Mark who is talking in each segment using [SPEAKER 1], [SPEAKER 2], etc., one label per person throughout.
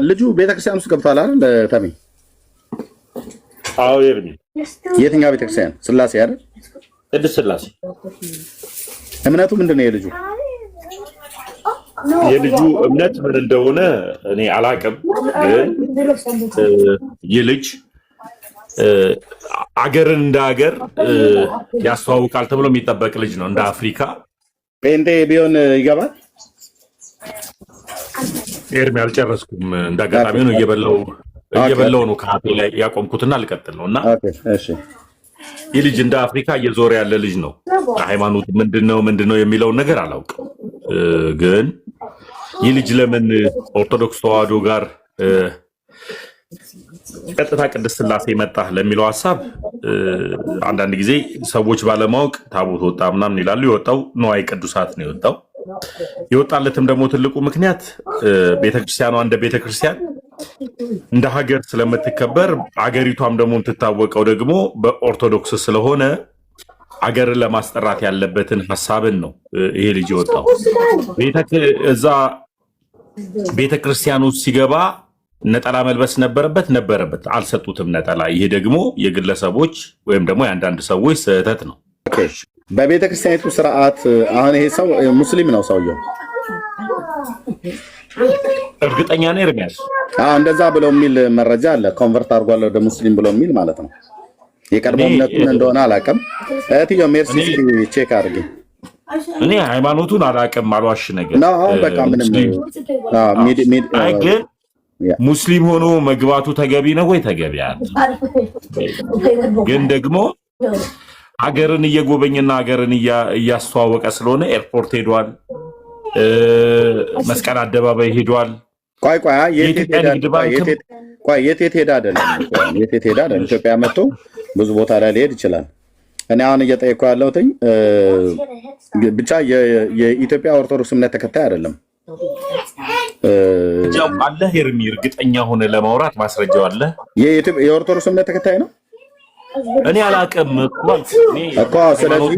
[SPEAKER 1] ልጁ ቤተክርስቲያን ውስጥ ገብቷል አይደል ተሜ?
[SPEAKER 2] አዎ ኤርሚ።
[SPEAKER 1] የትኛው ቤተክርስቲያን? ስላሴ አይደል?
[SPEAKER 2] ቅድስት ስላሴ።
[SPEAKER 1] እምነቱ ምንድነው የልጁ?
[SPEAKER 2] የልጁ እምነት ምን እንደሆነ እኔ አላውቅም፣ ግን ይህ ልጅ አገርን እንደ አገር ያስተዋውቃል ተብሎ የሚጠበቅ ልጅ ነው። እንደ አፍሪካ
[SPEAKER 1] ጴንጤ ቢሆን ይገባል።
[SPEAKER 2] ኤርሚ አልጨረስኩም። እንደ አጋጣሚ ነው እየበላው ነው ካፌ ላይ ያቆምኩትና ልቀጥል ነው። እና ይህ ልጅ እንደ አፍሪካ እየዞረ ያለ ልጅ ነው። ሃይማኖት ምንድነው የሚለውን ነገር አላውቅም፣ ግን ይህ ልጅ ለምን ኦርቶዶክስ ተዋህዶ ጋር ቀጥታ ቅድስት ስላሴ መጣ ለሚለው ሐሳብ አንዳንድ ጊዜ ሰዎች ባለማወቅ ታቦት ወጣ ምናምን ይላሉ። የወጣው ንዋየ ቅዱሳት ነው የወጣው። የወጣለትም ደግሞ ትልቁ ምክንያት ቤተክርስቲያኗ እንደ ቤተክርስቲያን እንደ ሀገር ስለምትከበር አገሪቷም ደግሞ የምትታወቀው ደግሞ በኦርቶዶክስ ስለሆነ አገርን ለማስጠራት ያለበትን ሐሳብን ነው ይሄ ልጅ የወጣው። እዛ ቤተክርስቲያኑ ሲገባ ነጠላ መልበስ ነበረበት፣ አልሰጡትም ነጠላ። ይሄ ደግሞ የግለሰቦች ወይም ደግሞ የአንዳንድ ሰዎች ስህተት ነው።
[SPEAKER 1] በቤተክርስቲያኒቱ ስርዓት አሁን ይሄ ሰው ሙስሊም ነው ሰውየው?
[SPEAKER 2] እርግጠኛ ነኝ ኤርሚያስ።
[SPEAKER 1] እንደዛ ብለው የሚል መረጃ አለ። ኮንቨርት አድርጓል ወደ ሙስሊም ብለው የሚል ማለት ነው። የቀድሞ እምነቱን እንደሆነ አላውቅም። እህትዮ ሜርሲ ቼክ አድርጊ።
[SPEAKER 2] እኔ ሃይማኖቱን አላውቅም፣ አልዋሽ ነገር
[SPEAKER 1] ነው። አሁን በቃ ምንም
[SPEAKER 2] ግን ሙስሊም ሆኖ መግባቱ ተገቢ ነው ወይ? ተገቢ ግን ደግሞ ሀገርን እየጎበኘና ሀገርን እያስተዋወቀ ስለሆነ ኤርፖርት ሄዷል፣ መስቀል አደባባይ ሄዷል።
[SPEAKER 1] ቆይ የት ሄዳ አይደለም ኢትዮጵያ መጥቶ ብዙ ቦታ ላይ ሊሄድ ይችላል። እኔ አሁን እየጠየኩ ያለሁትኝ ብቻ የኢትዮጵያ ኦርቶዶክስ እምነት ተከታይ አይደለም።
[SPEAKER 2] አለ ኤርሚ፣ እርግጠኛ ሆነ ለማውራት ማስረጃው አለ።
[SPEAKER 1] የኦርቶዶክስ እምነት ተከታይ ነው።
[SPEAKER 2] እኔ አላውቅም እኮ ስለዚህ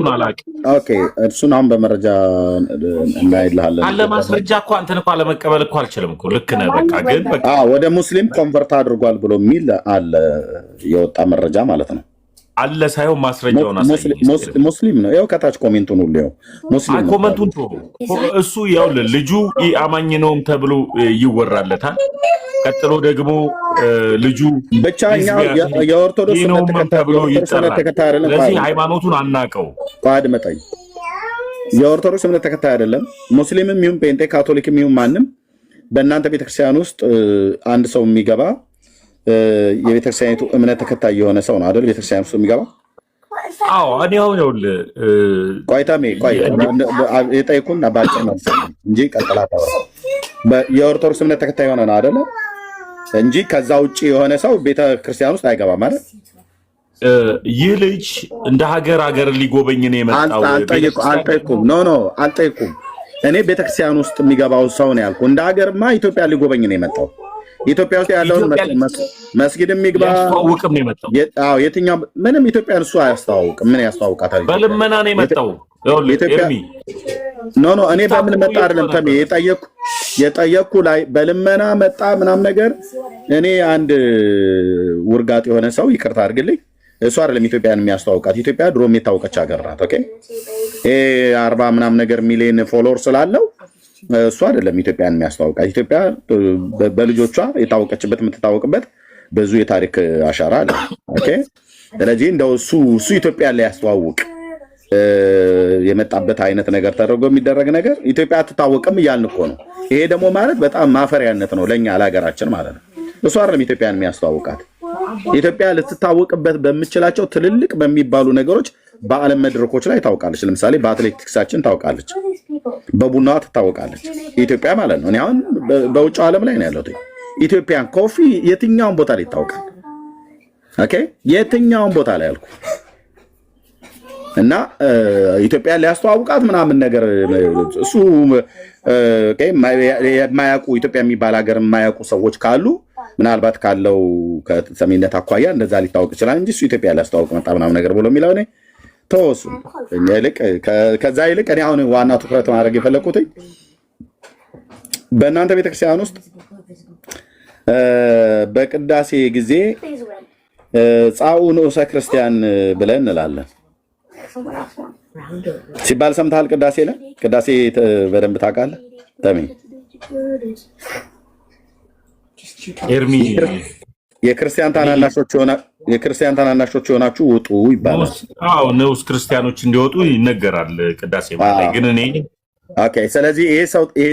[SPEAKER 1] ኦኬ፣ እሱን አሁን በመረጃ እናይልሃለን።
[SPEAKER 2] አለ ማስረጃ እኮ አንተን እኮ አለመቀበል እኮ አልችልም እኮ። ልክ ነህ። በቃ ግን
[SPEAKER 1] ወደ ሙስሊም ኮንቨርት አድርጓል ብሎ የሚል አለ፣ የወጣ መረጃ ማለት ነው።
[SPEAKER 2] አለ ሳይሆን ማስረጃውን
[SPEAKER 1] ሙስሊም ነው። ያው ከታች ኮሜንቱን ሁሉ ያው ሙስሊም ነው።
[SPEAKER 2] ኮሜንቱን እሱ ያው ልጁ አማኝ ነውም ተብሎ ይወራለታል። ቀጥሎ ደግሞ ልጁ
[SPEAKER 1] ብቻኛው የኦርቶዶክስ እምነት ተብሎ ይጠራል።
[SPEAKER 2] ስለዚህ ሃይማኖቱን አናቀው።
[SPEAKER 1] አድመጠኝ፣ የኦርቶዶክስ እምነት ተከታይ አይደለም። ሙስሊምም ይሁን ጴንጤ፣ ካቶሊክም ይሁን ማንም በእናንተ ቤተክርስቲያን ውስጥ አንድ ሰው የሚገባ የቤተክርስቲያኒቱ እምነት ተከታይ የሆነ ሰው ነው አይደል? ቤተክርስቲያን ውስጥ የሚገባ
[SPEAKER 2] እኔ አሁን ይኸውልህ
[SPEAKER 1] ቆይታሜ የጠይኩን ባጭር መልስ እንጂ ቀጥላት። የኦርቶዶክስ እምነት ተከታይ የሆነ ነው አይደለ? እንጂ ከዛ ውጭ የሆነ ሰው ቤተክርስቲያን ውስጥ አይገባም ማለት።
[SPEAKER 2] ይህ ልጅ እንደ ሀገር ሊጎበኝ ነው የመጣው።
[SPEAKER 1] አልጠይኩም። አልጠይኩም። እኔ ቤተክርስቲያን ውስጥ የሚገባው ሰው ነው ያልኩ። እንደ ሀገርማ ኢትዮጵያ ሊጎበኝ ነው የመጣው። ኢትዮጵያ ውስጥ ያለውን መስጊድ የሚግባ
[SPEAKER 2] ያስተዋውቅም ነው የመጣው።
[SPEAKER 1] የትኛው ምንም ኢትዮጵያን እሱ አያስተዋውቅም። ምን ያስተዋውቃታል?
[SPEAKER 2] በልመና ነው የመጣው።
[SPEAKER 1] እኔ በምን መጣ አይደለም ተሜ የጠየቅኩ ላይ በልመና መጣ ምናምን ነገር። እኔ አንድ ውርጋጥ የሆነ ሰው ይቅርታ አድርግልኝ፣ እሱ አይደለም ኢትዮጵያን የሚያስተዋውቃት። ኢትዮጵያ ድሮም የታወቀች ሀገር ናት። ኦኬ 40 ምናምን ነገር ሚሊዮን ፎሎወር ስላለው እሱ አይደለም ኢትዮጵያን የሚያስተዋውቃት። ኢትዮጵያ በልጆቿ የታወቀችበት የምትታወቅበት ብዙ የታሪክ አሻራ አለ። ኦኬ ስለዚህ እንደው እሱ ኢትዮጵያን ላይ ያስተዋውቅ የመጣበት አይነት ነገር ተደርጎ የሚደረግ ነገር ኢትዮጵያ አትታወቅም እያልን እኮ ነው። ይሄ ደግሞ ማለት በጣም ማፈሪያነት ነው ለኛ ለሀገራችን ማለት ነው። እሱ አይደለም ኢትዮጵያን የሚያስተዋውቃት። ኢትዮጵያ ልትታወቅበት በምችላቸው ትልልቅ በሚባሉ ነገሮች በዓለም መድረኮች ላይ ታውቃለች። ለምሳሌ በአትሌቲክሳችን ታውቃለች፣ በቡናዋ ትታወቃለች ኢትዮጵያ ማለት ነው። እኔ አሁን በውጭው ዓለም ላይ ነው ያለሁት። ኢትዮጵያን ኮፊ የትኛውን ቦታ ላይ ይታወቃል። ኦኬ የትኛውን ቦታ ላይ ያልኩ እና ኢትዮጵያን ሊያስተዋውቃት ምናምን ነገር እሱ የማያውቁ ኢትዮጵያ የሚባል ሀገር የማያውቁ ሰዎች ካሉ ምናልባት ካለው ከተሰሚነት አኳያ እንደዛ ሊታወቅ ይችላል እንጂ እሱ ኢትዮጵያ ሊያስተዋውቅ መጣ ምናምን ነገር ብሎ የሚለው እኔ ተወሱ። ከዛ ይልቅ እኔ አሁን ዋና ትኩረት ማድረግ የፈለኩት በእናንተ ቤተክርስቲያን ውስጥ በቅዳሴ ጊዜ ጻኡ ንዑሰ ክርስቲያን ብለን እንላለን ሲባል ሰምተሃል? ቅዳሴ ላይ ቅዳሴ በደንብ ታውቃለህ? ተሜ
[SPEAKER 2] ኤርሚ
[SPEAKER 1] የክርስቲያን ታናናሾች የሆናችሁ ውጡ ይባላል።
[SPEAKER 2] አዎ ንዑስ ክርስቲያኖች እንዲወጡ ይነገራል ቅዳሴ ላይ። ግን እኔ
[SPEAKER 1] ኦኬ፣ ስለዚህ ይሄ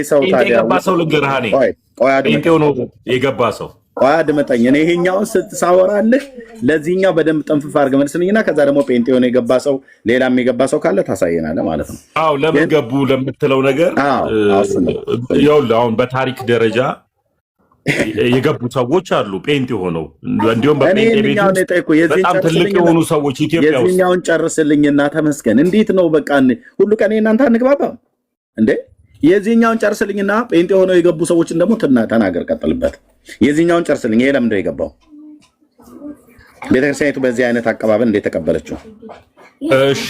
[SPEAKER 1] ሰው ታዲያ
[SPEAKER 2] የገባ ሰው ልንገርህ፣ ጴንጤው ነው የገባ ሰው።
[SPEAKER 1] ቆይ አድምጠኝ። እኔ ይሄኛውን ሳወራልህ ለዚህኛው በደንብ ጠንፍፍ አድርገህ መልስልኝና ከዛ ደግሞ ጴንጤው ነው የገባ ሰው ሌላም የገባ ሰው ካለ ታሳየናለህ ማለት ነው።
[SPEAKER 2] አዎ ለምን ገቡ ለምትለው ነገር ይኸውልህ አሁን በታሪክ ደረጃ የገቡ ሰዎች አሉ ጴንጤ ሆነው እንዲሁም በጴንጤ ቤት በጣም ትልቅ የሆኑ ሰዎች ኢትዮጵያ ውስጥ።
[SPEAKER 1] የዚህኛውን ጨርስልኝና ተመስገን። እንዴት ነው በቃ ሁሉ ቀን እናንተ አንግባባም እንዴ? የዚህኛውን ጨርስልኝና ጴንጤ ሆነው የገቡ ሰዎችን ደግሞ ተናገር፣ ቀጥልበት። የዚህኛውን ጨርስልኝ። ይሄ ለምንድን ነው የገባው? ቤተክርስቲያኒቱ በዚህ አይነት አቀባበል እንዴት ተቀበለችው?
[SPEAKER 2] እሺ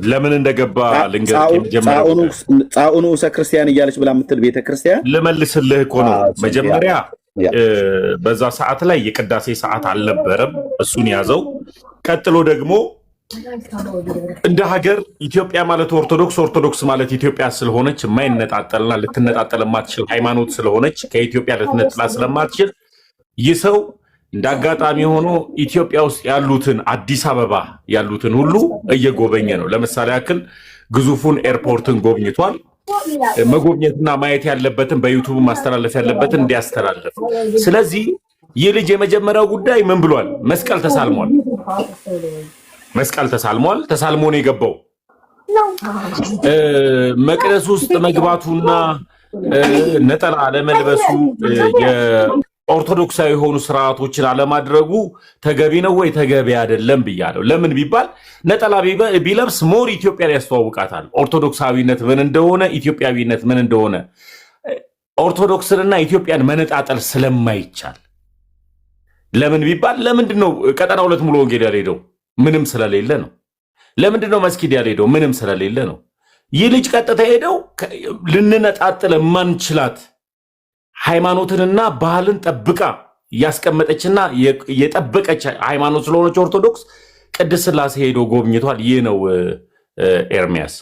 [SPEAKER 2] ለምን እንደገባ ልንገር።
[SPEAKER 1] ጻኡ ንዑሰ ክርስቲያን እያለች ብላ የምትል ቤተክርስቲያን
[SPEAKER 2] ልመልስልህ እኮ ነው። መጀመሪያ በዛ ሰዓት ላይ የቅዳሴ ሰዓት አልነበረም፣ እሱን ያዘው። ቀጥሎ ደግሞ እንደ ሀገር ኢትዮጵያ ማለት ኦርቶዶክስ ማለት ኢትዮጵያ ስለሆነች የማይነጣጠልና ልትነጣጠል የማትችል ሃይማኖት ስለሆነች ከኢትዮጵያ ልትነጥላ ስለማትችል ይህ ሰው እንደ አጋጣሚ ሆኖ ኢትዮጵያ ውስጥ ያሉትን አዲስ አበባ ያሉትን ሁሉ እየጎበኘ ነው። ለምሳሌ ያክል ግዙፉን ኤርፖርትን ጎብኝቷል። መጎብኘትና ማየት ያለበትን በዩቱብ ማስተላለፍ ያለበትን እንዲያስተላልፍ። ስለዚህ ይህ ልጅ የመጀመሪያው ጉዳይ ምን ብሏል? መስቀል ተሳልሟል። ተሳልሞ ነው የገባው። መቅደስ ውስጥ መግባቱና ነጠላ አለመልበሱ ኦርቶዶክሳዊ የሆኑ ስርዓቶችን አለማድረጉ ተገቢ ነው ወይ ተገቢ አይደለም ብያለሁ። ለምን ቢባል ነጠላ ቢለብስ ሞር ኢትዮጵያን ያስተዋውቃታል። ኦርቶዶክሳዊነት ምን እንደሆነ፣ ኢትዮጵያዊነት ምን እንደሆነ ኦርቶዶክስንና ኢትዮጵያን መነጣጠል ስለማይቻል። ለምን ቢባል ለምንድን ነው ቀጠና ሁለት ሙሉ ወንጌል ያልሄደው? ምንም ስለሌለ ነው። ለምንድን ነው መስጊድ ያልሄደው? ምንም ስለሌለ ነው። ይህ ልጅ ቀጥታ ሄደው ልንነጣጥል የማንችላት ሃይማኖትንና ባህልን ጠብቃ ያስቀመጠችና የጠበቀች ሃይማኖት ስለሆነች ኦርቶዶክስ ቅድስት ሥላሴ ሄዶ ጎብኝቷል። ይህ ነው ኤርሚያስ።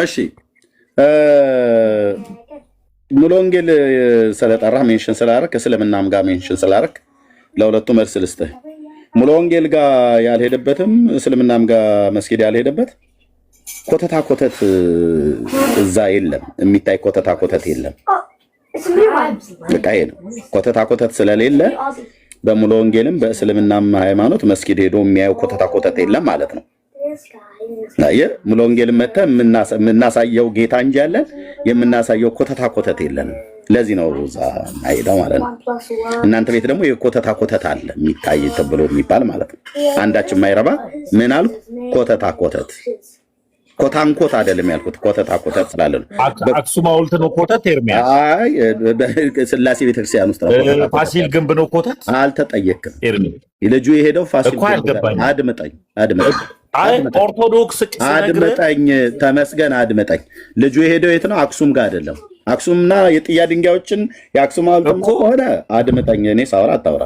[SPEAKER 1] እሺ ሙሉ ወንጌል ስለጠራ ሜንሽን ስላደረክ እስልምናም ጋር ሜንሽን ስላደረክ ለሁለቱ መልስ ልስጥህ። ሙሉ ወንጌል ጋር ያልሄደበትም እስልምናም ጋር መስጊድ ያልሄደበት ኮተታ ኮተት እዛ የለም። የሚታይ ኮተታ ኮተት የለም። በቃ ይሄ ነው። ኮተታ ኮተት ስለሌለ በሙሉ ወንጌልም በእስልምናም ሃይማኖት መስጊድ ሄዶ የሚያየው ኮተታ ኮተት የለም ማለት ነው። አየህ፣ ሙሉ ወንጌልም መተህ የምናሳየው ጌታ እንጂ ያለን የምናሳየው ኮተታ ኮተት የለን። ለዚህ ነው እዛ አይደው ማለት ነው። እናንተ ቤት ደግሞ የኮተታ ኮተት አለ የሚታይ ተብሎ የሚባል ማለት ነው። አንዳች የማይረባ ምን አልኩ? ኮተታ ኮተት ኮታንኮት አይደለም ያልኩት፣ ኮተታ ኮተት ስላለ ነው።
[SPEAKER 2] አክሱም ሐውልት ነው ኮተት ኤርሚያስ?
[SPEAKER 1] አይ ስላሴ ቤተክርስቲያን ውስጥ ነው።
[SPEAKER 2] ፋሲል ግንብ ነው ኮተት?
[SPEAKER 1] አልተጠየቅም። ልጁ የሄደው ፋሲል ግንብ። አድምጠኝ
[SPEAKER 2] ኦርቶዶክስ
[SPEAKER 1] አድምጠኝ፣ ተመስገን አድምጠኝ። ልጁ የሄደው የት ነው? አክሱም ጋር አይደለም። አክሱምና የጥያ ድንጋዮችን የአክሱም ሐውልት ከሆነ አድምጠኝ። እኔ ሳወራ አታውራ።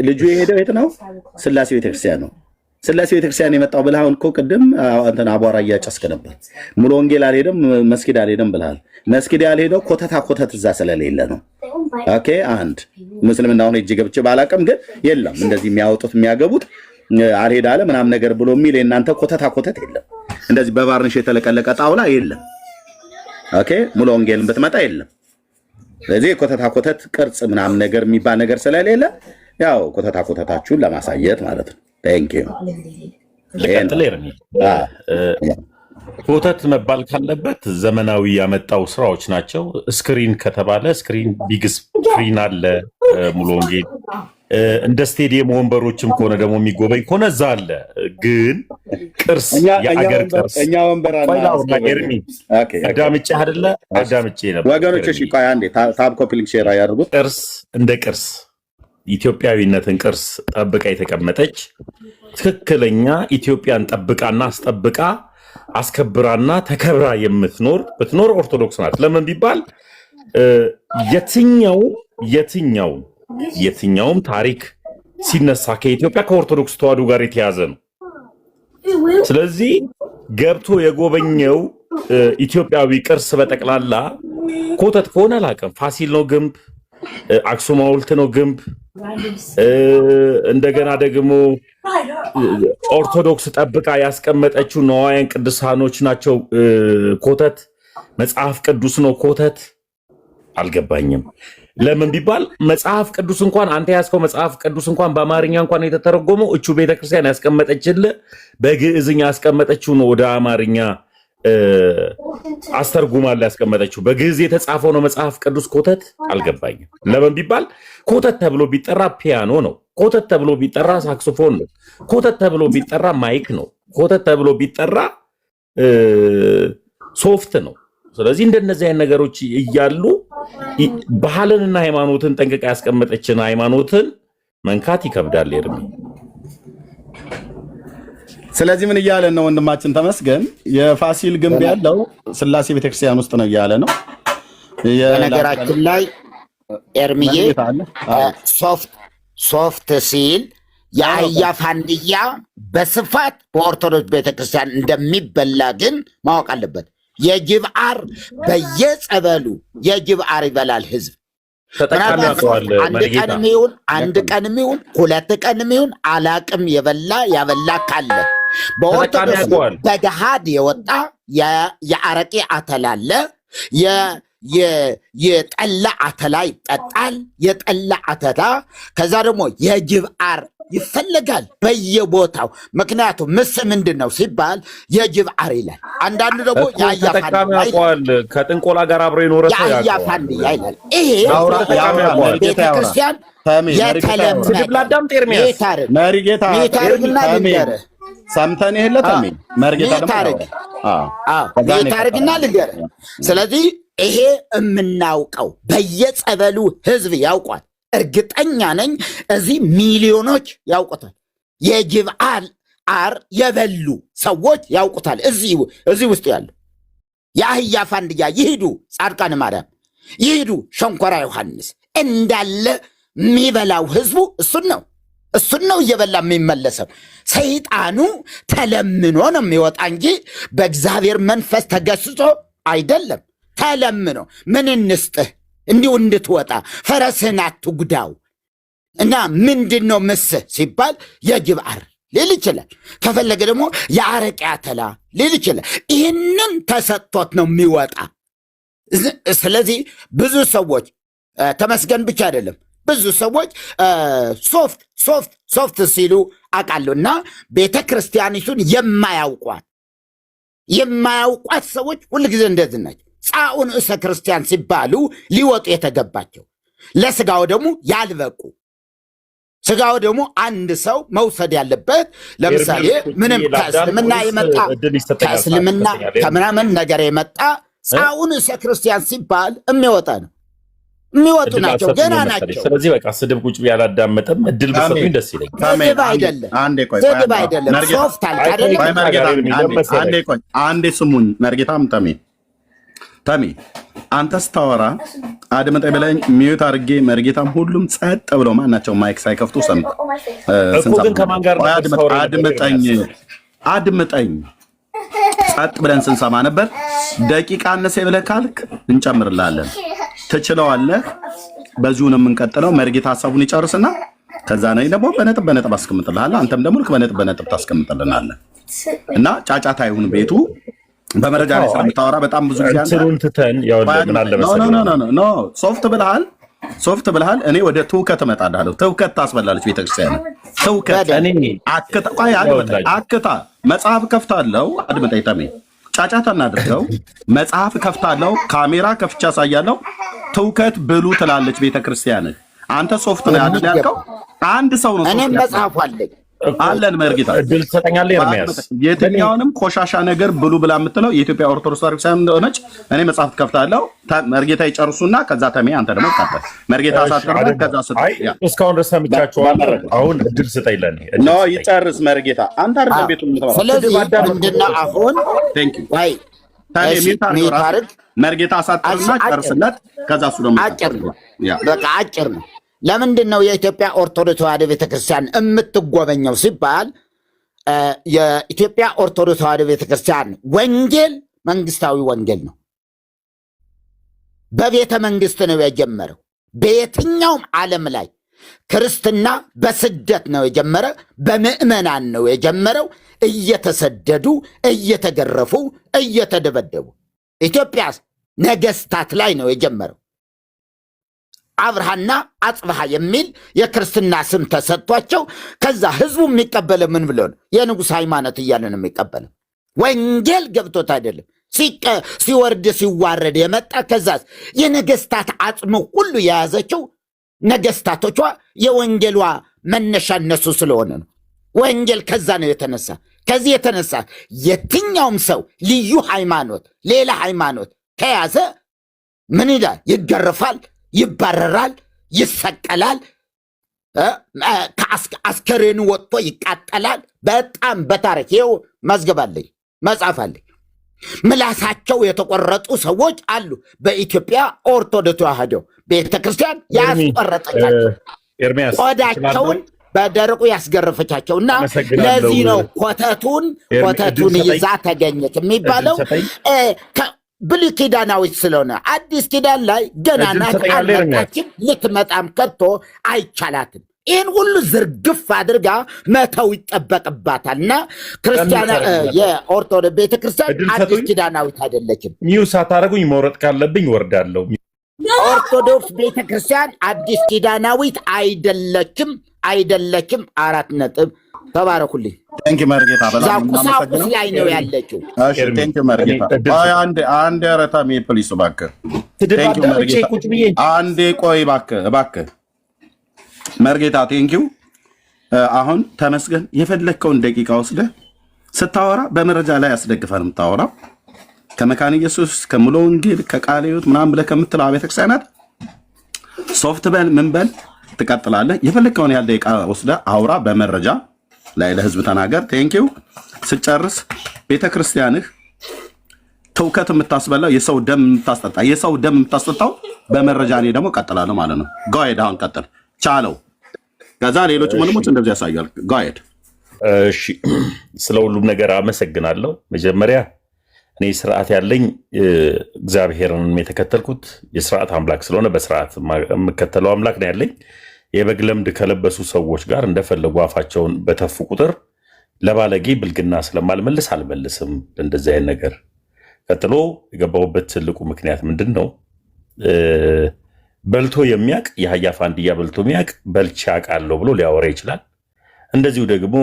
[SPEAKER 1] ልጁ የሄደው የት ነው? ስላሴ ቤተክርስቲያን ነው። ስላሴ ቤተክርስቲያን የመጣው ብለህ አሁን እኮ ቅድም አንተን አቧራ እያጨስክ ነበር። ሙሉ ወንጌል አልሄደም መስጊድ አልሄደም ብለሃል። መስጊድ ያልሄደው ኮተታ ኮተት እዛ ስለሌለ ነው። ኦኬ አንድ ሙስሊምና አሁን እጅ ገብቼ ባላቅም ግን የለም እንደዚህ የሚያወጡት የሚያገቡት አልሄድ አለ ምናምን ነገር ብሎ የሚል የእናንተ ኮተታ ኮተት የለም። እንደዚህ በባርንሽ የተለቀለቀ ጣውላ የለም። ኦኬ ሙሉ ወንጌልን ብትመጣ የለም። ስለዚህ ኮተታ ኮተት ቅርጽ ምናምን ነገር የሚባል ነገር ስለሌለ ያው ኮተታ ኮተታችሁን ለማሳየት ማለት ነው።
[SPEAKER 2] ኮተት መባል ካለበት ዘመናዊ ያመጣው ስራዎች ናቸው። ስክሪን ከተባለ ስክሪን ቢግ ስክሪን አለ ሙሉ ወንጌል። እንደ ስቴዲየም ወንበሮችም ከሆነ ደግሞ የሚጎበኝ ከሆነ እዛ አለ። ግን ቅርስ የአገር ቅርስ
[SPEAKER 1] እኛ ወንበር
[SPEAKER 2] አዳምጬ አይደለ አዳምጬ ነበር
[SPEAKER 1] ወገኖች። እሺ ቆይ አንዴ ታብ ኮፒ ሊንክ ሼር ያድርጉት።
[SPEAKER 2] ቅርስ እንደ ቅርስ ኢትዮጵያዊነትን ቅርስ ጠብቃ የተቀመጠች ትክክለኛ ኢትዮጵያን ጠብቃና አስጠብቃ አስከብራና ተከብራ ብትኖር ኦርቶዶክስ ናት። ለምን ቢባል የትኛውም ታሪክ ሲነሳ ከኢትዮጵያ ከኦርቶዶክስ ተዋሕዶ ጋር የተያዘ ነው። ስለዚህ ገብቶ የጎበኘው ኢትዮጵያዊ ቅርስ በጠቅላላ ኮተት ከሆነ አላውቅም፣ ፋሲል ነው ግንብ፣ አክሱም ሐውልት ነው ግንብ፣ እንደገና ደግሞ ኦርቶዶክስ ጠብቃ ያስቀመጠችው ነዋያን ቅዱሳኖች ናቸው ኮተት፣ መጽሐፍ ቅዱስ ነው ኮተት። አልገባኝም። ለምን ቢባል መጽሐፍ ቅዱስ እንኳን አንተ ያስከው መጽሐፍ ቅዱስ እንኳን በአማርኛ እንኳን የተተረጎመው እቹ ቤተክርስቲያን ያስቀመጠችልህ በግዕዝኛ ያስቀመጠችው ነው ወደ አማርኛ አስተርጉማል ያስቀመጠችው። በግዕዝ የተጻፈው ነው መጽሐፍ ቅዱስ ኮተት። አልገባኝም። ለምን ቢባል ኮተት ተብሎ ቢጠራ ፒያኖ ነው፣ ኮተት ተብሎ ቢጠራ ሳክሶፎን ነው፣ ኮተት ተብሎ ቢጠራ ማይክ ነው፣ ኮተት ተብሎ ቢጠራ ሶፍት ነው። ስለዚህ እንደነዚህ አይነት ነገሮች እያሉ ባህልንና ሃይማኖትን ጠንቅቃ ያስቀመጠችን ሃይማኖትን መንካት ይከብዳል ኤርሚ።
[SPEAKER 1] ስለዚህ ምን እያለን ነው ወንድማችን ተመስገን? የፋሲል ግንብ ያለው ስላሴ ቤተክርስቲያን ውስጥ ነው እያለ ነው።
[SPEAKER 3] በነገራችን ላይ ኤርሚዬ ሶፍት ሲል የአህያ ፋንድያ በስፋት በኦርቶዶክስ ቤተክርስቲያን እንደሚበላ ግን ማወቅ አለበት። የጅብ አር በየጸበሉ የጅብ አር ይበላል ህዝብ። አንድ ቀንም ይሁን ሁለት ቀንም ይሁን አላቅም ያበላ ካለ በኦርቶዶክስ በገሃድ የወጣ የአረቄ አተላ አለ። የጠላ አተላ ይጠጣል። የጠላ አተላ ከዛ ደግሞ የጅብ አር ይፈለጋል በየቦታው። ምክንያቱም ምስ ምንድን ነው ሲባል የጅብ አር ይላል። አንዳንዱ ደግሞ
[SPEAKER 2] ከጥንቆላ ጋር አብሮ የኖረ ሰው
[SPEAKER 3] ያያፋንድያ ይላል። ይሄ ቤተክርስቲያን የተለመደና ልንገርህ
[SPEAKER 1] ሰምተን ይሄለታል
[SPEAKER 3] ታርግና ልንገርህ። ስለዚህ ይሄ የምናውቀው በየጸበሉ ህዝብ ያውቋል። እርግጠኛ ነኝ እዚህ ሚሊዮኖች ያውቁታል። የጅብ አር የበሉ ሰዎች ያውቁታል። እዚህ ውስጥ ያሉ የአህያ ፋንድያ ይሂዱ፣ ጻድቃን ማርያም ይሂዱ፣ ሸንኮራ ዮሐንስ እንዳለ የሚበላው ህዝቡ እሱን ነው እየበላ የሚመለሰው። ሰይጣኑ ተለምኖ ነው የሚወጣ እንጂ በእግዚአብሔር መንፈስ ተገስጾ አይደለም። ተለምኖ ምን እንስጥህ እንዲሁ እንድትወጣ ፈረስህን አትጉዳው እና ምንድን ነው ምስህ ሲባል የጅብ አር ሊል ይችላል። ከፈለገ ደግሞ የአረቄ አተላ ሊል ይችላል። ይህንን ተሰጥቶት ነው የሚወጣ። ስለዚህ ብዙ ሰዎች ተመስገን ብቻ አይደለም ብዙ ሰዎች ሶፍት ሲሉ አውቃለሁ። እና ቤተ ክርስቲያኒቱን የማያውቋት ሰዎች ሁልጊዜ እንደዚህ ናቸው። ጻኡን እሰ ክርስቲያን ሲባሉ ሊወጡ የተገባቸው ለስጋው ደግሞ ያልበቁ። ስጋው ደግሞ አንድ ሰው መውሰድ ያለበት ለምሳሌ ምንም ከእስልምና የመጣ ከእስልምና ከምናምን ነገር የመጣ ጻኡን እሰ ክርስቲያን ሲባል የሚወጡ ናቸው፣ ገና ናቸው።
[SPEAKER 2] ስለዚህ በቃ ስድብ ቁጭ ብዬ አላዳመጥም። እድል በሰጡኝ ደስ ይለኛል።
[SPEAKER 3] ስድብ አይደለም ሶፍት
[SPEAKER 1] አንዴ ስሙኝ መርጌታም ተሜ አንተ ስታወራ አድምጠኝ ብለኝ ሚዩት አድርጌ መርጌታም ሁሉም ጸጥ ብለው ማናቸው ማይክ ሳይከፍቱ አድምጠኝ ጸጥ ብለን ስንሰማ ነበር። ደቂቃ አነሰ ብለህ ካልክ እንጨምርላለን። ትችለዋለህ። በዚሁ ነው የምንቀጥለው። መርጌታ ሀሳቡን ይጨርስና ከዛ ነኝ ደግሞ በነጥብ አስቀምጥልሃለሁ። አንተም ደግሞ ልክ በነጥብ ታስቀምጥልናለህ እና ጫጫታ ይሁን ቤቱ። በመረጃ ላይ ስለምታወራ በጣም ብዙ ጊዜ ሶፍት ብልሃል። እኔ ወደ ትውከት እመጣልሃለሁ። ትውከት ታስበላለች ቤተክርስቲያን። ትውከት አክታ መጽሐፍ ከፍታለሁ። አድምጠኝ ተሜ፣ ጫጫታ እናድርገው። መጽሐፍ ከፍታለሁ፣ ካሜራ ከፍቻ ያሳያለሁ። ትውከት ብሉ ትላለች ቤተክርስቲያን። አንተ ሶፍት ነው ያልከው። አንድ ሰው ነው
[SPEAKER 3] እኔም መጽሐፍ አለኝ
[SPEAKER 1] አለን መርጌታ
[SPEAKER 2] እድል ትሰጠኛለህ ኤርሚያስ።
[SPEAKER 1] የትኛውንም ቆሻሻ ነገር ብሉ ብላ የምትለው የኢትዮጵያ ኦርቶዶክስ ቤተክርስቲያን እንደሆነች እኔ መጽሐፍ ከፍታለሁ። መርጌታ ይጨርሱና ከዛ ተሜ አንተ ደግሞ ቀጥል። መርጌታ ሳትቀር ከዛ
[SPEAKER 2] እስካሁን ድረስ ሰምቻቸዋለሁ። አሁን እድል ስጠኝ ለኔ
[SPEAKER 1] ነው ይጨርስ መርጌታ። አንተ አይደለም ቤቱን የምትመራው።
[SPEAKER 3] ስለዚህ ምንድነው አሁን
[SPEAKER 1] መርጌታ አሳጥርና ጨርስለት። ከዛ እሱ ደግሞ
[SPEAKER 3] አጭር ነው፣ በቃ አጭር ነው። ለምንድን ነው የኢትዮጵያ ኦርቶዶክስ ተዋሕዶ ቤተክርስቲያን የምትጎበኘው ሲባል የኢትዮጵያ ኦርቶዶክስ ተዋሕዶ ቤተክርስቲያን ወንጌል መንግስታዊ ወንጌል ነው። በቤተ መንግስት ነው የጀመረው። በየትኛውም ዓለም ላይ ክርስትና በስደት ነው የጀመረ፣ በምዕመናን ነው የጀመረው። እየተሰደዱ እየተገረፉ እየተደበደቡ ኢትዮጵያ ነገስታት ላይ ነው የጀመረው። አብርሃና አጽብሃ የሚል የክርስትና ስም ተሰጥቷቸው ከዛ ህዝቡ የሚቀበለው ምን ብሎ ነው? የንጉሥ ሃይማኖት እያለ ነው የሚቀበለው። ወንጌል ገብቶት አይደለም። ሲወርድ ሲዋረድ የመጣ ከዛ የነገስታት አጽም ሁሉ የያዘችው ነገስታቶቿ የወንጌሏ መነሻ እነሱ ስለሆነ ነው። ወንጌል ከዛ ነው የተነሳ። ከዚህ የተነሳ የትኛውም ሰው ልዩ ሃይማኖት፣ ሌላ ሃይማኖት ከያዘ ምን ይላል? ይገርፋል፣ ይባረራል፣ ይሰቀላል፣ አስከሬኑ ወጥቶ ይቃጠላል። በጣም በታሪክ ይኸው መዝገብ አለኝ፣ መጽሐፍ አለኝ። ምላሳቸው የተቆረጡ ሰዎች አሉ። በኢትዮጵያ ኦርቶዶክስ ተዋሕዶ ቤተክርስቲያን ያስቆረጠቻቸው ቆዳቸውን በደረቁ ያስገረፈቻቸውና ለዚህ ነው ኮተቱን ይዛ ተገኘች የሚባለው። ብሉይ ኪዳናዊት ስለሆነ አዲስ ኪዳን ላይ ገና ናት፣ አልመጣችም፣ ልትመጣም ከቶ አይቻላትም። ይህን ሁሉ ዝርግፍ አድርጋ መተው ይጠበቅባታል። እና ክርስቲያና የኦርቶዶክስ ቤተክርስቲያን አዲስ ኪዳናዊት አይደለችም።
[SPEAKER 2] ሚውስ አታረጉኝ፣ መውረጥ ካለብኝ ወርዳለሁ።
[SPEAKER 3] ኦርቶዶክስ ቤተክርስቲያን አዲስ ኪዳናዊት አይደለችም። 4 ነጥብ። ተባረኩልኝ።
[SPEAKER 1] መርጌታ
[SPEAKER 3] ቁሳቁስ ላይ ነው ያለችው።
[SPEAKER 1] መርጌታ አንድ ረታሚ ፕሊስ እባክህ፣ አንዴ ቆይ እባክህ መርጌታ ቴንኪው። አሁን ተመስገን የፈለግከውን ደቂቃ ወስደህ ስታወራ በመረጃ ላይ ያስደግፈን የምታወራው ከመካነ ኢየሱስ ከሙሉ ወንጌል ከቃለ ሕይወት ምናምን ብለህ ከምትለው ቤተክርስቲያናት ሶፍት በል ምን በል ትቀጥላለህ። የፈለግከውን ያህል ደቂቃ ወስደህ አውራ፣ በመረጃ ላይ ለህዝብ ተናገር። ቴንኪው። ስጨርስ ቤተክርስቲያንህ ትውከት የምታስበላው የሰው ደም የምታስጠጣው በመረጃ እኔ ደግሞ ቀጥላለሁ ማለት ነው። ጋይድ አሁን ቀጥል ቻለው። ከዛ ሌሎች ወንድሞች እንደዚህ ያሳያል። ጋይድ
[SPEAKER 2] እሺ፣ ስለ ሁሉም ነገር አመሰግናለሁ። መጀመሪያ እኔ ስርዓት ያለኝ እግዚአብሔርን የተከተልኩት የስርዓት አምላክ ስለሆነ በስርዓት የምከተለው አምላክ ነው ያለኝ። የበግ ለምድ ከለበሱ ሰዎች ጋር እንደፈለጉ አፋቸውን በተፉ ቁጥር ለባለጌ ብልግና ስለማልመልስ አልመልስም እንደዚህ አይነት ነገር። ቀጥሎ የገባሁበት ትልቁ ምክንያት ምንድን ነው? በልቶ የሚያቅ የአህያ ፋንድያ በልቶ የሚያቅ በልቼ አውቃለሁ ብሎ ሊያወራ ይችላል። እንደዚሁ ደግሞ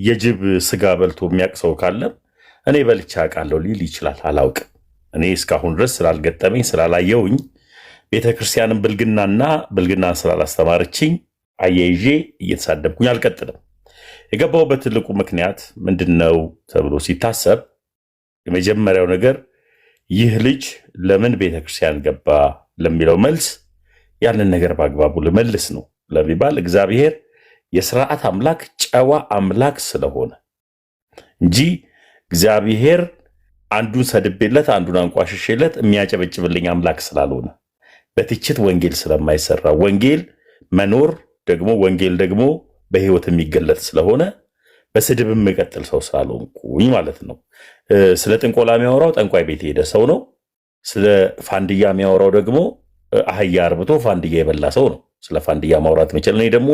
[SPEAKER 2] የጅብ ስጋ በልቶ የሚያቅ ሰው ካለ እኔ በልቼ አውቃለሁ ሊል ይችላል። አላውቅም። እኔ እስካሁን ድረስ ስላልገጠመኝ ስላላየውኝ ቤተክርስቲያንን ብልግናን ስላላስተማረችኝ አያይዤ እየተሳደብኩኝ አልቀጥልም። የገባሁበት ትልቁ ምክንያት ምንድን ነው ተብሎ ሲታሰብ የመጀመሪያው ነገር ይህ ልጅ ለምን ቤተክርስቲያን ገባ ለሚለው መልስ ያንን ነገር በአግባቡ ልመልስ ነው ለሚባል እግዚአብሔር የስርዓት አምላክ ጨዋ አምላክ ስለሆነ እንጂ እግዚአብሔር አንዱን ሰድቤለት አንዱን አንቋሽሼለት የሚያጨበጭብልኝ አምላክ ስላልሆነ በትችት ወንጌል ስለማይሰራ ወንጌል መኖር ደግሞ ወንጌል ደግሞ በህይወት የሚገለጥ ስለሆነ በስድብ የምቀጥል ሰው ስላልሆንኩኝ ማለት ነው። ስለ ጥንቆላ የሚያወራው ጠንቋይ ቤት የሄደ ሰው ነው። ስለ ፋንድያ የሚያወራው ደግሞ አህያ አርብቶ ፋንድያ የበላ ሰው ነው ስለ ፋንድያ ማውራት የሚችል። እኔ ደግሞ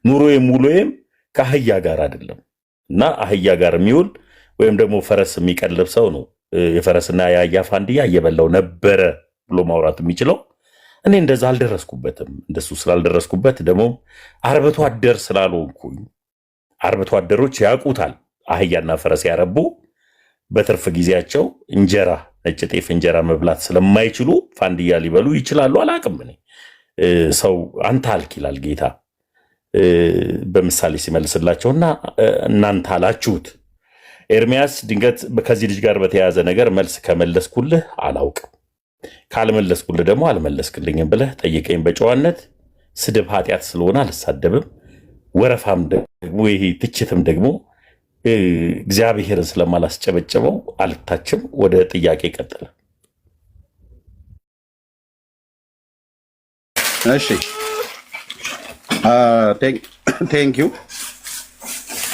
[SPEAKER 2] ኑሮዬም ውሎዬም ከአህያ ጋር አይደለም እና አህያ ጋር የሚውል ወይም ደግሞ ፈረስ የሚቀልብ ሰው ነው የፈረስና የአህያ ፋንድያ እየበላው ነበረ ብሎ ማውራት የሚችለው። እኔ እንደዛ አልደረስኩበትም። እንደሱ ስላልደረስኩበት ደግሞ አርብቶ አደር ስላልሆንኩኝ አርብቶ አደሮች ያውቁታል። አህያና ፈረስ ያረቡ በትርፍ ጊዜያቸው እንጀራ ነጭ ጤፍ እንጀራ መብላት ስለማይችሉ ፋንድያ ሊበሉ ይችላሉ። አላቅም። እኔ ሰው አንተ አልክ ይላል ጌታ በምሳሌ ሲመልስላቸውና እናንተ አላችሁት። ኤርሚያስ ድንገት ከዚህ ልጅ ጋር በተያያዘ ነገር መልስ ከመለስኩልህ አላውቅም፣ ካልመለስኩልህ ደግሞ አልመለስክልኝም ብለህ ጠይቀኝ በጨዋነት። ስድብ ኃጢአት ስለሆነ አልሳደብም። ወረፋም ደግሞ ይሄ ትችትም ደግሞ እግዚአብሔርን ስለማላስጨበጨበው አልታችም። ወደ ጥያቄ ቀጥለ።
[SPEAKER 1] እሺ ቴንክ ዩ።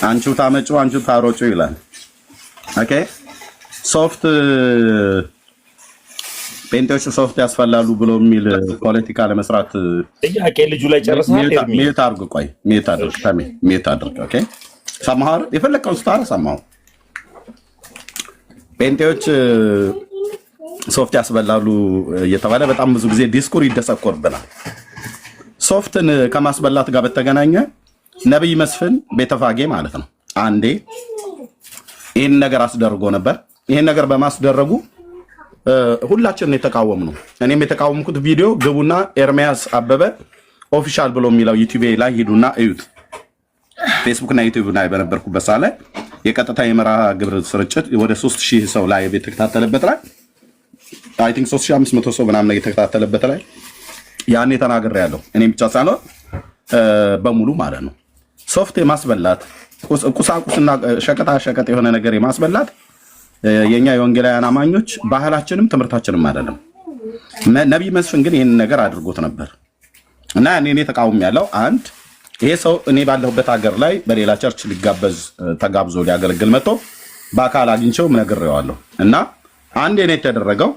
[SPEAKER 1] አንቺው ታመጪው አንቺው ታሮጪው ይላል። ኦኬ ሶፍት ጴንጤዎቹ ሶፍት ያስፈላሉ ብሎ የሚል ፖለቲካ ለመስራት
[SPEAKER 2] ጥያቄ ልጁ ላይ ጨርሰሃል።
[SPEAKER 1] ሚዩት አድርግ። ቆይ ሚዩት አድርግ። ታሜ ሚዩት አድርግ። ኦኬ ሰማኸው? የፈለከውን ስታረ ሰማኸው? ጴንጤዎች ሶፍት ያስበላሉ እየተባለ በጣም ብዙ ጊዜ ዲስኩር ይደሰኮርብናል። ሶፍትን ከማስበላት ጋር በተገናኘ ነብይ መስፍን ቤተፋጌ ማለት ነው አንዴ ይህን ነገር አስደርጎ ነበር። ይህን ነገር በማስደረጉ ሁላችንን የተቃወም ነው። እኔም የተቃወምኩት ቪዲዮ ግቡና ኤርሚያስ አበበ ኦፊሻል ብሎ የሚለው ዩቲዩብ ላይ ሂዱና እዩት። ፌስቡክ እና ዩቲዩብ ላይ በነበርኩበት ሰዓት ላይ የቀጥታ የመርሃ ግብር ስርጭት ወደ 3000 ሰው ላይ የተከታተለበት ላይ አይ ቲንክ 3500 ሰው ምናምን የተከታተለበት ላይ ያኔ ተናግሬያለሁ። እኔም ብቻ ሳይሆን በሙሉ ማለት ነው ሶፍት የማስበላት ቁሳቁስና ሸቀጣ ሸቀጥ የሆነ ነገር የማስበላት የኛ የወንጌላውያን አማኞች ባህላችንም ትምህርታችንም አይደለም። ነብይ መስፍን ግን ይህን ነገር አድርጎት ነበር እና እኔ ተቃውሞ ያለው አንድ ይሄ ሰው እኔ ባለሁበት ሀገር ላይ በሌላ ቸርች ሊጋበዝ ተጋብዞ ሊያገለግል መጥቶ በአካል አግኝቼው ነግሬዋለሁ እና አንድ እኔ የተደረገው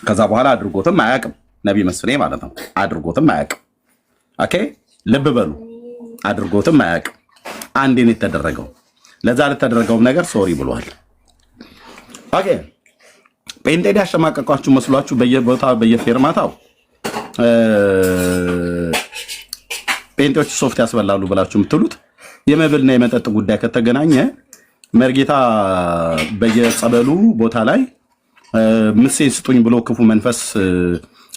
[SPEAKER 1] ከዛ በኋላ አድርጎትም አያውቅም። ነብይ መስፍኔ ማለት ነው አድርጎትም አያውቅም። ኦኬ ልብ በሉ አድርጎትም አያውቅም። አንድ እኔ የተደረገው ለዛ ለተደረገው ነገር ሶሪ ብሏል። ኦኬ ጴንጤ ያሸማቀቋችሁ መስሏችሁ በየቦታው በየፌርማታው ጴንጤዎች ሶፍት ያስበላሉ ብላችሁ የምትሉት የመብልና የመጠጥ ጉዳይ ከተገናኘ መርጌታ በየጸበሉ ቦታ ላይ ምሴን ስጡኝ ብሎ ክፉ መንፈስ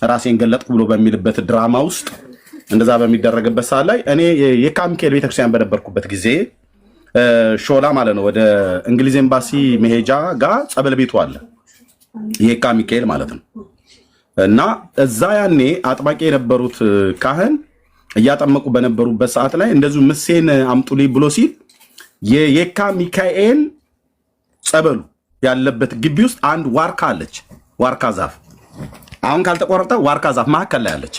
[SPEAKER 1] ራሴን ገለጥኩ ብሎ በሚልበት ድራማ ውስጥ እንደዛ በሚደረግበት ሰዓት ላይ እኔ የካ ሚካኤል ቤተክርስቲያን በነበርኩበት ጊዜ ሾላ ማለት ነው ወደ እንግሊዝ ኤምባሲ መሄጃ ጋር ጸበል ቤቱ አለ የካ ሚካኤል ማለት ነው። እና እዛ ያኔ አጥባቂ የነበሩት ካህን እያጠመቁ በነበሩበት ሰዓት ላይ እንደዚሁ ምሴን አምጡልኝ ብሎ ሲል የካ ሚካኤል ጸበሉ ያለበት ግቢ ውስጥ አንድ ዋርካ አለች። ዋርካ ዛፍ አሁን ካልተቆረጠ ዋርካ ዛፍ መሀከል ላይ አለች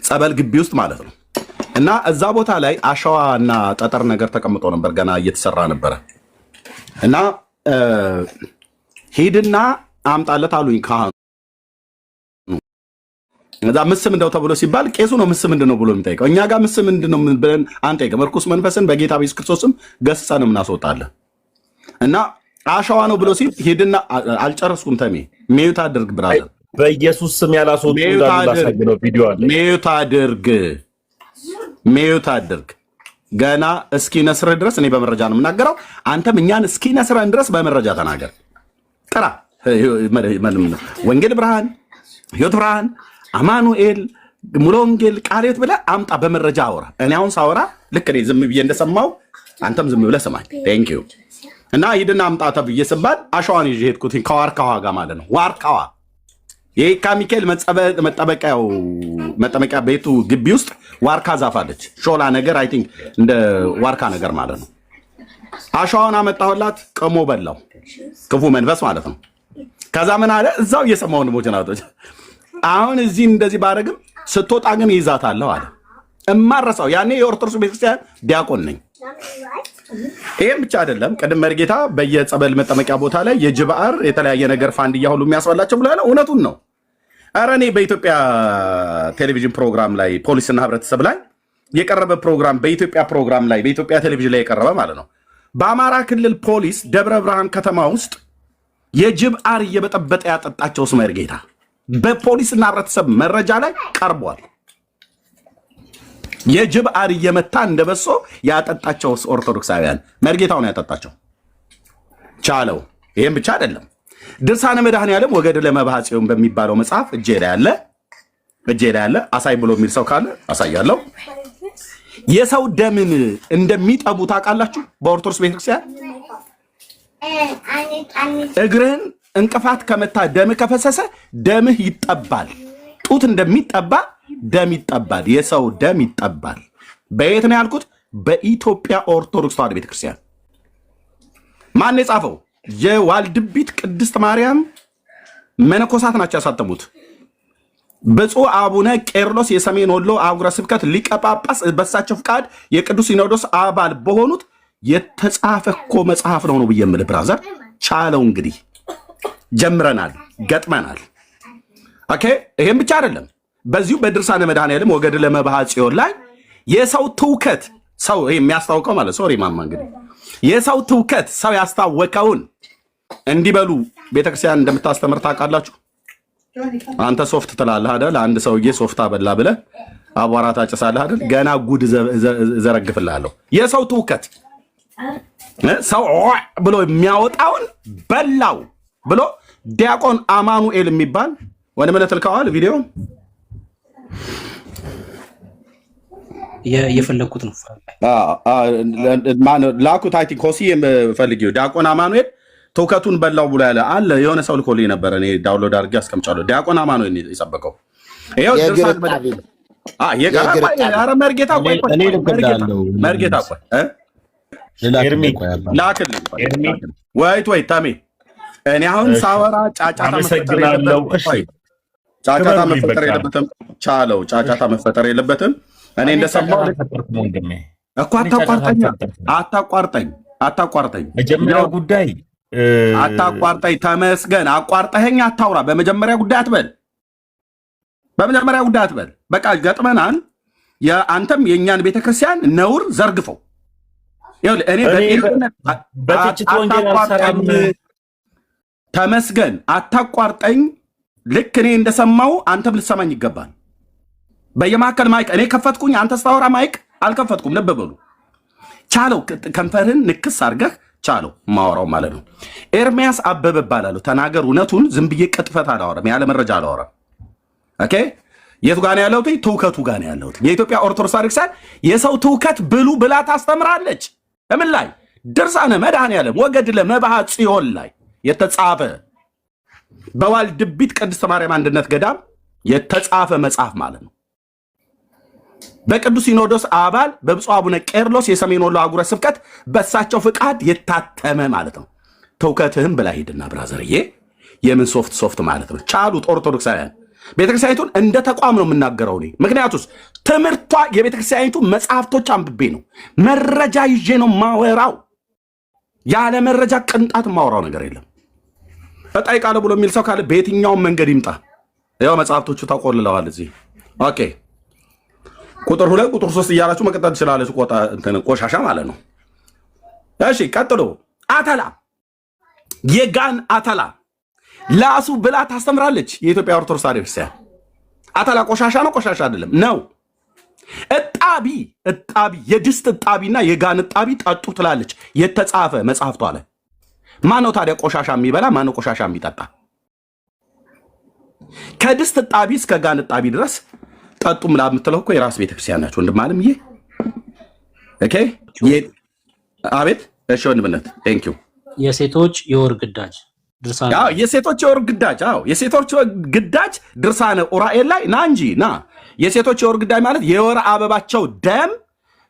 [SPEAKER 1] ጸበል ግቢ ውስጥ ማለት ነው። እና እዛ ቦታ ላይ አሸዋ እና ጠጠር ነገር ተቀምጦ ነበር፣ ገና እየተሰራ ነበረ። እና ሂድና አምጣለት አሉኝ ካህኑ። እዛ ምስ ምንድነው ተብሎ ሲባል ቄሱ ነው ምስ ምንድነው ብሎ የሚጠይቀው። እኛ ጋር ምስ ምንድነው ብለን አንጠይቅም። ርኩስ መንፈስን በጌታ በኢየሱስ ክርስቶስም ገስጸን እናስወጣለን። እና አሸዋ ነው ብሎ ሲል ሂድና አልጨረስኩም። ተሜ ሚዩት አድርግ ብራዘር፣
[SPEAKER 2] በኢየሱስ ስም ያላስወጡ እንዳላሳየነው ቪዲዮ አለ። ሚዩት አድርግ ገና እስኪ ነስርህ ድረስ እኔ በመረጃ ነው የምናገረው። አንተም እኛን እስኪ ነስረን ድረስ በመረጃ ተናገር። ጥራ ወንጌል ብርሃን፣ ህይወት ብርሃን፣ አማኑኤል፣ ሙሉ ወንጌል፣ ቃል ሕይወት ብለህ አምጣ፣ በመረጃ አውራ። እኔ አሁን ሳወራ ልክ እኔ ዝም ብዬ እንደሰማው አንተም ዝም ብለህ ስማኝ። ቴንክ ዩ። እና ሂድና አምጣ ተብዬ ስባል አሸዋን ይዤ ሄድኩት ከዋርካዋ ጋር ማለት ነው። ዋርካዋ የካ ሚካኤል መጠመቂያ ቤቱ ግቢ ውስጥ ዋርካ ዛፍ አለች። ሾላ ነገር አይ ቲንክ እንደ ዋርካ ነገር ማለት ነው። አሸዋውን አመጣሁላት፣ ቅሞ በላው ክፉ መንፈስ ማለት ነው። ከዛ ምን አለ እዛው እየሰማሁ ነው ሞጀናቶች። አሁን እዚህ እንደዚህ ባረግም ስትወጣ ግን ይዛታለሁ አለ። እማረሳው ያኔ የኦርቶዶክስ ቤተክርስቲያን ዲያቆን ነኝ። ይሄም ብቻ አይደለም፣ ቅድም መርጌታ በየጸበል መጠመቂያ ቦታ ላይ የጅብአር የተለያየ ነገር ፋንድያ ሁሉ የሚያስበላቸው ብሎ ያለው እውነቱን ነው። ኧረ እኔ በኢትዮጵያ ቴሌቪዥን ፕሮግራም ላይ ፖሊስና ህብረተሰብ ላይ የቀረበ ፕሮግራም በኢትዮጵያ ፕሮግራም ላይ በኢትዮጵያ ቴሌቪዥን ላይ የቀረበ ማለት ነው። በአማራ ክልል ፖሊስ ደብረ ብርሃን ከተማ ውስጥ የጅብአር እየበጠበጠ ያጠጣቸው ስመ መርጌታ በፖሊስና ህብረተሰብ መረጃ ላይ ቀርቧል። የጅብአር እየመታ እንደበሶ ያጠጣቸው ኦርቶዶክሳውያን መርጌታውን ያጠጣቸው ቻለው። ይሄም ብቻ አይደለም፣ ድርሳነ መድኃኔዓለም ወገድ ለመባጽዮን በሚባለው መጽሐፍ እጄ ላይ ያለ አሳይ ብሎ የሚል ሰው ካለ አሳያለሁ። የሰው ደምን እንደሚጠቡ ታውቃላችሁ? በኦርቶዶክስ ቤተክርስቲያን እግርህን እንቅፋት ከመታ ደምህ ከፈሰሰ ደምህ ይጠባል። ጡት እንደሚጠባ ደም ይጠባል። የሰው ደም ይጠባል። በየት ነው ያልኩት?
[SPEAKER 1] በኢትዮጵያ ኦርቶዶክስ ተዋሕዶ ቤተክርስቲያን። ማን የጻፈው? የዋልድቢት ቅድስት ማርያም መነኮሳት ናቸው ያሳተሙት። ብፁዕ አቡነ ቄርሎስ የሰሜን ወሎ አህጉረ ስብከት ሊቀ ጳጳስ በሳቸው ፍቃድ የቅዱስ ሲኖዶስ አባል በሆኑት የተጻፈ እኮ መጽሐፍ ነው ብዬ የምልህ ብራዘር። ቻለው እንግዲህ ጀምረናል፣ ገጥመናል። ኦኬ። ይሄም ብቻ አይደለም። በዚሁ በድርሳነ መድኃኔዓለም ወገድለ መባዓ ጽዮን ላይ የሰው ትውከት ሰው የሚያስታውቀው ማለት ሶሪ ማማ እንግዲህ የሰው ትውከት ሰው ያስታወቀውን እንዲበሉ ቤተክርስቲያን እንደምታስተምር ታውቃላችሁ። አንተ ሶፍት ትላለህ አይደል? አንድ ሰውዬ ሶፍት አበላ ብለህ አቧራ ታጭሳለህ አይደል? ገና ጉድ ዘረግፍልሃለሁ። የሰው ትውከት ሰው ብሎ የሚያወጣውን በላው ብሎ ዲያቆን አማኑኤል የሚባል ወደ መለት ልከዋል። ቪዲዮ
[SPEAKER 4] የፈለኩት ነው
[SPEAKER 1] ላኩት። አይ ቲንክ ኮሲ ፈልጊው ዲያቆን አማኑኤል ትውከቱን በላው ብሎ ያለ አለ። የሆነ ሰው ልኮልኝ ነበረ፣ እኔ ዳውንሎድ አድርጌ አስቀምጫለሁ። ዲያቆን አማኑኤል የሰበከው ይሄው ድርሳን መርጌታ ወይ ታሜ እኔ አሁን ሳወራ ጫጫታ መፈጠር የለበትም። ቻለው ጫጫታ መፈጠር የለበትም። እኔ እንደሰማሁ እኮ አታቋርጠኝ።
[SPEAKER 2] መጀመሪያው ጉዳይ
[SPEAKER 1] አታቋርጠኝ። ተመስገን አቋርጠኸኝ አታውራ። በመጀመሪያ ጉዳይ አትበል። በቃ ገጥመናል። አንተም የእኛን ቤተክርስቲያን ነውር ዘርግፈው። እኔ
[SPEAKER 2] በትችት ወንጌል አልሰራም።
[SPEAKER 1] ተመስገን አታቋርጠኝ። ልክ እኔ እንደሰማው አንተም ልትሰማኝ ይገባል። በየመካከል ማይክ እኔ ከፈትኩኝ፣ አንተ ስታወራ ማይክ አልከፈትኩም። ልብ በሉ። ቻለው ከንፈርህን ንክስ አድርገህ ቻለው ማወራው ማለት ነው። ኤርሚያስ አበበ እባላለሁ። ተናገር እውነቱን። ዝም ብዬ ቅጥፈት አላወራም፣ ያለ መረጃ አላወራም። ኦኬ። የቱ ጋር ነው ያለሁት? ትውከቱ ጋር ነው ያለሁት። የኢትዮጵያ ኦርቶዶክስ ቤተክርስቲያን የሰው ትውከት ብሉ ብላ ታስተምራለች። እምን ላይ? ድርሳነ መድኃኔዓለም ወገድለ መባዓ ጽዮን ላይ የተጻፈ በዋልድቢት ቅድስት ማርያም አንድነት ገዳም የተጻፈ መጽሐፍ ማለት ነው። በቅዱስ ሲኖዶስ አባል በብፁዕ አቡነ ቄርሎስ የሰሜን ወሎ አህጉረ ስብከት በሳቸው ፍቃድ የታተመ ማለት ነው። ትውከትህም ብላ ሂድና ብራዘርዬ። የምን ሶፍት ማለት ነው? ቻሉት ኦርቶዶክሳውያን። ቤተክርስቲያኒቱን እንደ ተቋም ነው የምናገረው እኔ። ምክንያቱስ ትምህርቷ የቤተክርስቲያኒቱ መጽሐፍቶች አንብቤ ነው፣ መረጃ ይዤ ነው ማወራው። ያለ መረጃ ቅንጣት ማወራው ነገር የለም። እጣይ ቃል ብሎ የሚል ሰው ካለ በየትኛውም መንገድ ይምጣ። ያው መጽሐፍቶቹ ተቆልለዋል እዚህ። ኦኬ። ቁጥር 2 ቁጥር 3 እያላችሁ መቀጠል ትችላለች። ቆሻሻ ማለት ነው። እሺ ቀጥሎ አተላ የጋን አተላ ላሱ ብላ ታስተምራለች የኢትዮጵያ ኦርቶዶክስ ቤተክርስቲያን። አተላ ቆሻሻ ነው? ቆሻሻ አይደለም ነው። እጣቢ የድስት እጣቢና የጋን እጣቢ ጠጡ ትላለች የተጻፈ መጽሐፍቷ ላይ። ማነው ታዲያ ቆሻሻ የሚበላ? ማነው ቆሻሻ የሚጠጣ? ከድስት እጣቢ እስከ ጋን እጣቢ ድረስ ጠጡ ምላ የምትለው እኮ የራስ ቤተክርስቲያን ናቸው። ወንድም አለም ይሄ ኦኬ። አቤት። እሺ ወንድምነት ቴንክ ዩ።
[SPEAKER 4] የሴቶች የወር ግዳጅ ድርሳነ
[SPEAKER 1] የሴቶች የወር ግዳጅ የሴቶች ግዳጅ ድርሳነ ኡራኤል ላይ ና እንጂ ና። የሴቶች የወር ግዳጅ ማለት የወር አበባቸው ደም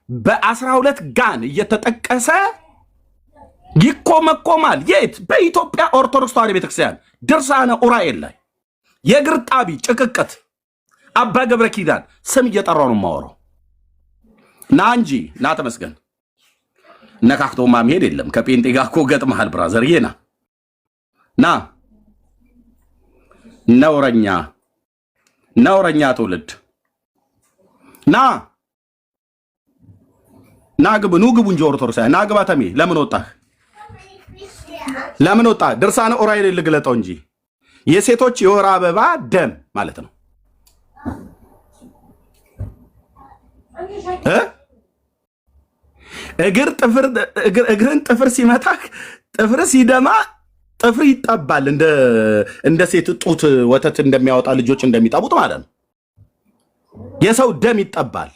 [SPEAKER 1] በ12 ጋን እየተጠቀሰ ይኮመኮማል። የት? በኢትዮጵያ ኦርቶዶክስ ተዋሕዶ ቤተክርስቲያን ድርሳነ ኡራኤል ላይ የእግር ጣቢ ጭቅቅት አባ ገብረ ኪዳን ስም እየጠራው ነው የማወራው። ና እንጂ ና። ተመስገን ነካክቶማ መሄድ የለም። ከጴንጤ ጋር እኮ ገጥመሃል ብራዘር። ና ነውረኛ ትውልድ ና ግቡ እንጂ ኦርቶዶክስ ና ግባ። ተሜ ለምን ወጣህ? ድርሳነ ኡራኤል ልግለጠው እንጂ የሴቶች የወር አበባ ደም ማለት ነው። እግርን ጥፍር ሲመታህ ጥፍር ሲደማ ጥፍር ይጠባል። እንደ ሴት ጡት ወተት እንደሚያወጣ ልጆች እንደሚጠቡት ማለት ነው። የሰው ደም ይጠባል።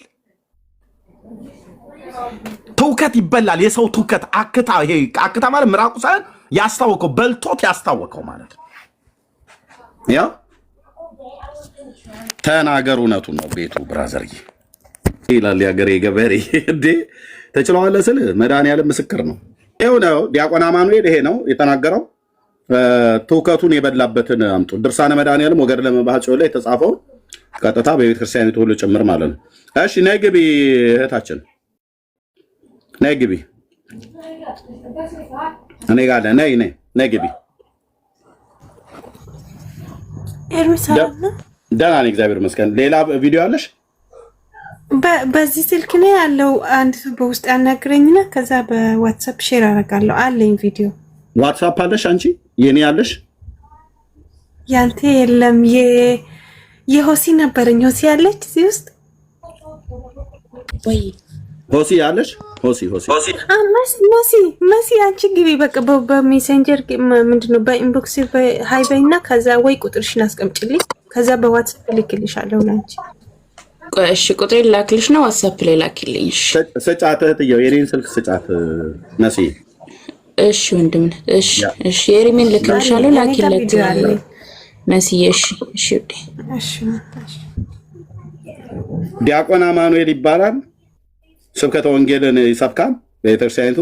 [SPEAKER 1] ትውከት ይበላል። የሰው ትውከት አክታ። ይሄ አክታ ማለት ምራቁ ሳይሆን ያስታወቀው በልቶት ያስታወቀው ማለት ነው። ያ ተናገር እውነቱን ነው። ቤቱ ብራዘርዬ ይላል ያገሬ ገበሬ እንዴ ትችለዋለህ ስል መድኃኒዓለም ምስክር ነው። ይኸው ነው ዲያቆን አማኑኤል ይሄ ነው የተናገረው። ትውከቱን የበላበትን አምጡ። ድርሳነ መድኃኒዓለም ወገድለ መባዓ ጽዮን ላይ የተጻፈው ቀጥታ በቤተክርስቲያኒቱ ሁሉ ጭምር ማለት ነው። እሺ ነይ ግቢ እህታችን፣ ነይ ግቢ። እኔ ጋር ነይ ግቢ። ደህና ነኝ እግዚአብሔር ይመስገን። ሌላ ቪዲዮ አለሽ?
[SPEAKER 5] በዚህ ስልክ ነው ያለው። አንድ ሰው በውስጥ ያናግረኝና ከዛ በዋትስአፕ ሼር አደርጋለሁ። አለኝ ቪዲዮ።
[SPEAKER 1] ዋትስአፕ አለሽ አንቺ? የኔ አለሽ?
[SPEAKER 5] ያንተ የለም። የሆሲ ነበረኝ። ሆሲ ያለች እዚህ ውስጥ ወይ
[SPEAKER 1] ሆሲ ያለሽ? ሆሲ
[SPEAKER 5] መሲ አንቺ ግቢ በቃ በሜሴንጀር ምንድነው በኢንቦክስ ሃይ በይና ከዛ ወይ ቁጥርሽን አስቀምጪልኝ ከዛ በዋትስአፕ ልክልሻለሁ ላንቺ።
[SPEAKER 6] እሺ ቁጥሬ ላክልሽ ነው ዋትስአፕ ላይ ላክልኝ።
[SPEAKER 1] ስጫት እህትዬው የኔን ስልክ ስጫት መሲ።
[SPEAKER 6] እሺ ወንድም እሺ የሪሜን ልክልሻለሁ ላኪለት መሲ። እሺ
[SPEAKER 1] ዲያቆን አማኑኤል ይባላል። ስብከተ ወንጌልን ይሰብካል በቤተክርስቲያኒቱ።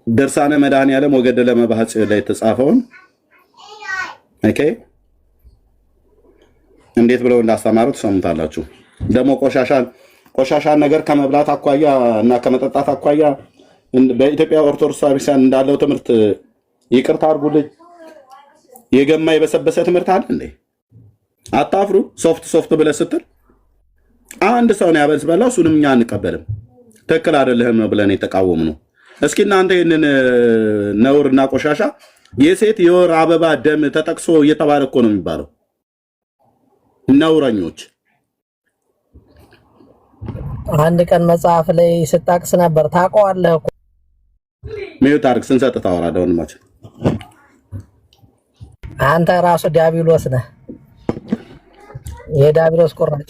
[SPEAKER 1] ድርሳነ መድኃኒዓለም ወገድለ መባዓ ጽዮን ላይ የተጻፈውን ኦኬ እንዴት ብለው እንዳስተማሩት ሰምታላችሁ። ደግሞ ቆሻሻን ነገር ከመብላት አኳያ እና ከመጠጣት አኳያ በኢትዮጵያ ኦርቶዶክስ ቤተክርስቲያን እንዳለው ትምህርት ይቅርታ አድርጉልኝ፣ የገማ የበሰበሰ ትምህርት አለ እንዴ? አታፍሩ? ሶፍት ብለህ ስትል አንድ ሰው ነው ያበላው፣ እሱንም እኛ አንቀበልም። ትክክል አይደለህም ነው ብለን የተቃወም ነው። እስኪ እናንተ ይህንን ነውርና ቆሻሻ የሴት የወር አበባ ደም ተጠቅሶ እየተባለ እኮ ነው የሚባለው። ነውረኞች
[SPEAKER 7] አንድ ቀን መጽሐፍ ላይ ስጣቅስ ነበር። ታውቀዋለህ እኮ
[SPEAKER 1] ሜው ታርክ ስንሰጥ ታወራለህ ወንድማችን።
[SPEAKER 7] አንተ ራሱ ዲያብሎስ ነህ፣ የዲያብሎስ ቁራጭ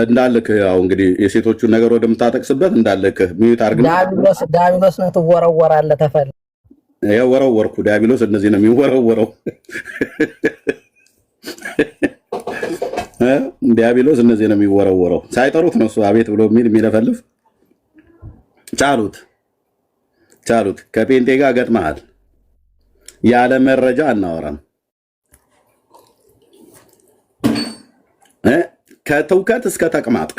[SPEAKER 1] እንዳልክ። ያው እንግዲህ የሴቶቹን ነገር ወደምታጠቅስበት እንዳልክ ሜው ታርክ
[SPEAKER 7] ዲያብሎስ ነው ትወረወራለህ። ተፈል
[SPEAKER 1] ይሄ ወረወርኩ። ዲያብሎስ እንደዚህ ነው የሚወረወረው። ዲያብሎስ እንደዚህ ነው የሚወረወረው። ሳይጠሩት ነው እሱ አቤት ብሎ የሚለፈልፍ። ቻሉት። ከጴንጤ ጋር ገጥመሃል። ያለ መረጃ አናወራም። ከትውከት እስከ ተቅማጥ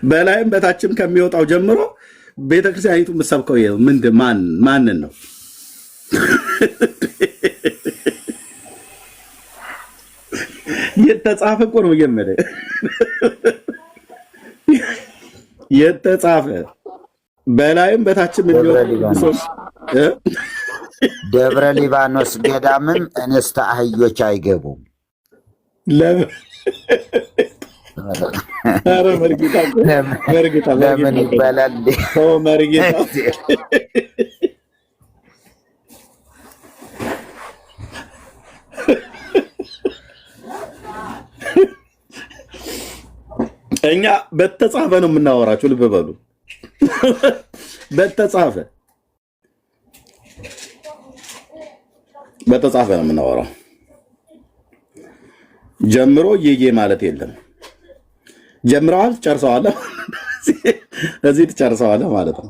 [SPEAKER 1] በላይም በታችም ከሚወጣው ጀምሮ ቤተክርስቲያኒቱ የምትሰብከው ማንን ነው? የተጻፈ እኮ ነው የምልህ። የተጻፈ በላይም በታችም የሚወጣው
[SPEAKER 3] ደብረ ሊባኖስ ገዳምም እንስተ አህዮች አይገቡም። ለምን ይባላል?
[SPEAKER 1] እኛ በተጻፈ ነው የምናወራችሁ። ልብ በሉ፣ በተጻፈ ነው የምናወራው። ጀምሮ የየ ማለት የለም። ጀምረዋል፣ ጨርሰዋል፣ እዚህ ትጨርሰዋለህ ማለት ነው።